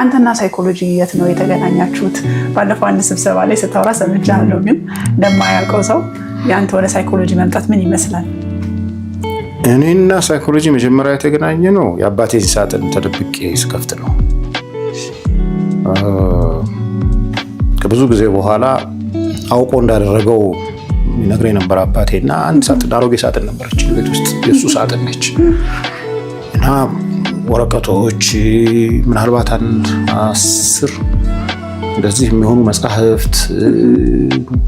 አንተና ሳይኮሎጂ የት ነው የተገናኛችሁት? ባለፈው አንድ ስብሰባ ላይ ስታወራ ሰምቻለሁ፣ ግን ለማያውቀው ሰው ያንተ ወደ ሳይኮሎጂ መምጣት ምን ይመስላል? እኔና ሳይኮሎጂ መጀመሪያ የተገናኘ ነው የአባቴን ሳጥን ተደብቄ ስከፍት ነው። ከብዙ ጊዜ በኋላ አውቆ እንዳደረገው ይነግረኝ ነበር አባቴና አንድ ሳጥን አሮጌ ሳጥን ነበረች ቤት ውስጥ የሱ ሳጥን ነች እና ወረቀቶች ምናልባት አንድ 10 እንደዚህ የሚሆኑ መጽሐፍት፣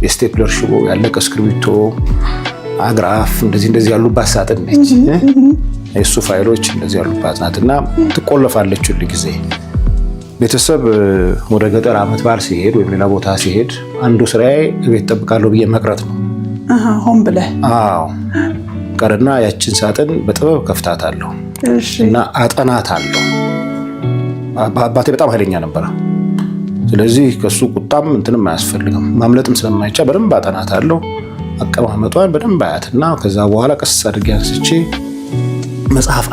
የስቴፕለር ሽቦ፣ ያለቀ እስክሪብቶ፣ አግራፍ እንደዚህ ያሉባት ሳጥን ነች። የሱ ፋይሎች እንደዚህ ያሉባት ናትና ትቆለፋለች ሁሉ ጊዜ። ቤተሰብ ወደ ገጠር ዓመት በዓል ሲሄድ ወይም ሌላ ቦታ ሲሄድ አንዱ ስራዬ ቤት ጠብቃለሁ ብዬ መቅረት ነው። ሆን ብለህ? አዎ። ቀርና ያችን ሳጥን በጥበብ ከፍታታለሁ እና አጠናታለሁ። አባቴ በጣም ኃይለኛ ነበረ። ስለዚህ ከሱ ቁጣም እንትንም አያስፈልግም፣ ማምለጥም ስለማይቻል በደንብ አጠናታለሁ። አቀማመጧን በደንብ አያትና ከዛ በኋላ ቀስ አድርጌ አንስቼ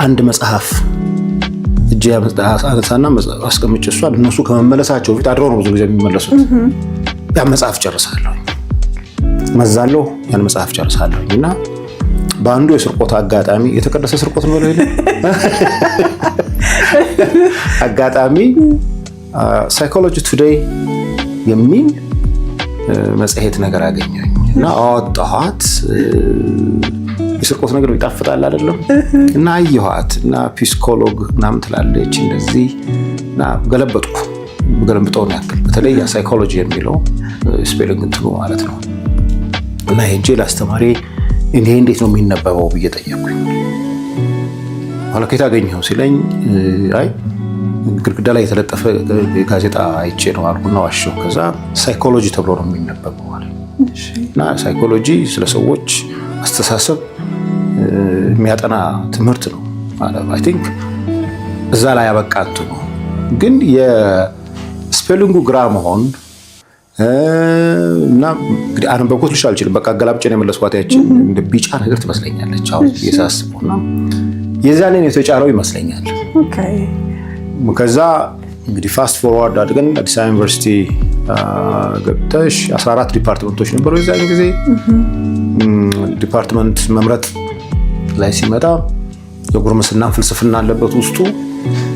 አንድ መጽሐፍ እጄ አነሳና አስቀምጬ እሷን እነሱ ከመመለሳቸው ፊት አድረው ነው ብዙ ጊዜ የሚመለሱት። ያ መጽሐፍ ጨርሳለሁ፣ መዛለሁ፣ ያን መጽሐፍ ጨርሳለሁ እና በአንዱ የስርቆት አጋጣሚ የተቀደሰ ስርቆት ነው ብለው አጋጣሚ ሳይኮሎጂ ቱዴይ የሚል መጽሔት ነገር አገኘሁኝ እና አወጣኋት። የስርቆት ነገር ይጣፍጣል አይደለም? እና አየኋት እና ፒስኮሎግ ምናምን ትላለች እንደዚህ እና ገለበጥኩ። ገለብጠውን ያክል በተለይ ሳይኮሎጂ የሚለው ስፔሊንግ እንትኑ ማለት ነው። እና ሄጄ ለአስተማሪ እኔ እንዴት ነው የሚነበበው ብዬ ጠየቅኩኝ። ኋላ ከየት አገኘኸው ሲለኝ አይ ግድግዳ ላይ የተለጠፈ ጋዜጣ አይቼ ነው አልኩና ዋሸሁ። ከዛ ሳይኮሎጂ ተብሎ ነው የሚነበበው አለ። እና ሳይኮሎጂ ስለ ሰዎች አስተሳሰብ የሚያጠና ትምህርት ነው ማለት አይ ቲንክ እዛ ላይ ያበቃቱ ነው። ግን የስፔሊንጉ ግራ መሆን እና እንግዲህ አነበብኩት ልሽ አልችልም። በቃ አገላብጬ ነው የመለስኳት። ያችን እንደ ቢጫ ነገር ትመስለኛለች አሁን የሳስበውና የዛኔ ነው የተጫረው ይመስለኛል። ከዛ እንግዲህ ፋስት ፎርዋርድ አድርገን አዲስ አበባ ዩኒቨርሲቲ ገብተሽ 14 ዲፓርትመንቶች ነበሩ የዛን ጊዜ። ዲፓርትመንት መምረጥ ላይ ሲመጣ የጉርምስና ፍልስፍና አለበት ውስጡ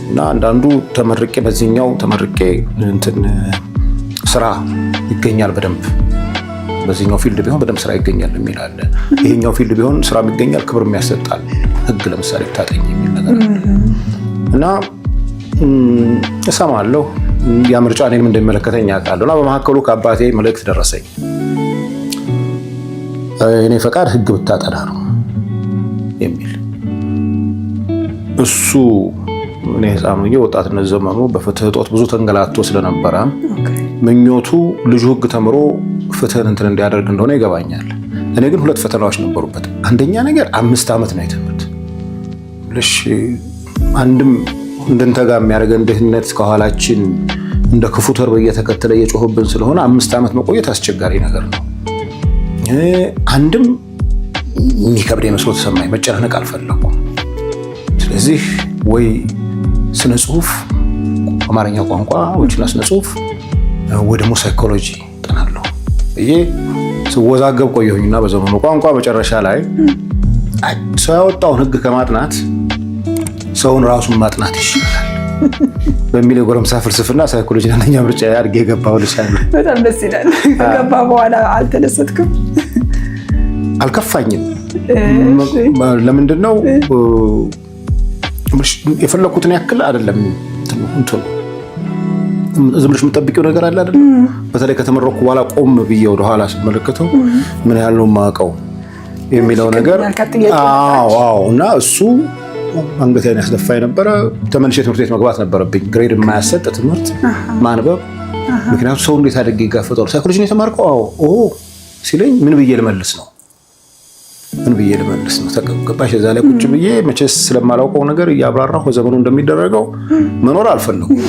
እና አንዳንዱ ተመርቄ በዚህኛው ተመርቄ እንትን ስራ ይገኛል በደንብ በዚህኛው ፊልድ ቢሆን በደንብ ስራ ይገኛል የሚል አለ። ይሄኛው ፊልድ ቢሆን ስራ ይገኛል ክብር የሚያሰጣል ህግ ለምሳሌ ታጠኝ የሚል ነገር እና እሰማለሁ። ያ ምርጫ እኔንም እንደሚመለከተኝ አውቃለሁ። እና በመካከሉ ከአባቴ መልእክት ደረሰኝ። እኔ ፈቃድ ህግ ብታጠና ነው የሚል እሱ እኔ ህፃን ሆኜ ወጣትነት ዘመኑ በፍትህ እጦት ብዙ ተንገላቶ ስለነበረ ምኞቱ ልጁ ህግ ተምሮ ፍትህን እንትን እንዲያደርግ እንደሆነ ይገባኛል። እኔ ግን 2 ፈተናዎች ነበሩበት። አንደኛ ነገር 5 ዓመት ነው የትምህርት ልሽ አንድም እንድንተጋ የሚያደርገን ድህነት ከኋላችን እንደ ክፉ ተርበ እየተከተለ እየጮህብን ስለሆነ 5 ዓመት መቆየት አስቸጋሪ ነገር ነው። አንድም የሚከብድ መስሎ ተሰማኝ። መጨናነቅ አልፈለኩም። ስለዚህ ወይ ስነ ጽሁፍ አማርኛ ቋንቋ ወይና ስነ ጽሁፍ ወይ ደግሞ ሳይኮሎጂ ጠናለሁ ብዬ ስወዛገብ ቆየሁኝና በዘመኑ ቋንቋ መጨረሻ ላይ ሰው ያወጣውን ህግ ከማጥናት ሰውን ራሱን ማጥናት ይሻላል በሚል የጎረምሳ ፍልስፍና ሳይኮሎጂ አንደኛ ምርጫ አድርጌ ገባሁ ልሻለሁ። በጣም ደስ ይላል። ከገባ በኋላ አልተደሰትክም? አልከፋኝም። ለምንድን ነው የፈለኩትን ያክል አይደለም እንትኑ ዝም ብለሽ የምጠብቂው ነገር አለ አይደል? በተለይ ከተመረኩ በኋላ ቆም ብዬ ወደ ኋላ ስመለከተው ምን ያህል ነው የማውቀው የሚለው ነገር አዎ እና እሱ አንገቴን ያስደፋኝ ነበረ። ተመልሼ ትምህርት ቤት መግባት ነበረብኝ። ግሬድ የማያሰጥ ትምህርት ማንበብ። ምክንያቱም ሰው እንዴት አድርጌ ይጋፈጣል። ሳይኮሎጂ ነው የተማርከው? አዎ ሲለኝ ምን ብዬ ልመልስ ነው ተቀባሽ እዛ ላይ ቁጭ ብዬ መቼስ ስለማላውቀው ነገር እያብራራሁ በዘመኑ እንደሚደረገው መኖር አልፈለኩም።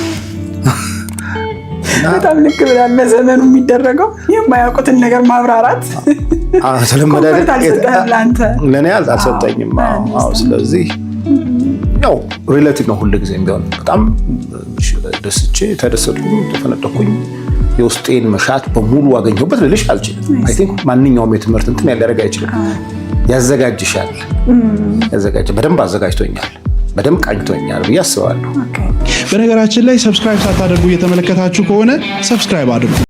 በጣም ልክ ብላል። በዘመኑ የሚደረገው የማያውቁትን ነገር ማብራራት ተለመደ። ለእኔ አልሰጠኝም። ስለዚህ ያው ሪሌቲቭ ነው ሁሉ ጊዜ ቢሆን በጣም ደስቼ ተደሰትኩኝ፣ ተፈነጠኩኝ። የውስጤን መሻት በሙሉ አገኘሁበት ልልሽ አልችልም። አይ ቲንክ ማንኛውም የትምህርት እንትን ያደረግ አይችልም። ያዘጋጅሻል። በደንብ አዘጋጅቶኛል፣ በደንብ ቃኝቶኛል ብዬ አስባለሁ። በነገራችን ላይ ሰብስክራይብ ሳታደርጉ እየተመለከታችሁ ከሆነ ሰብስክራይብ አድርጉ።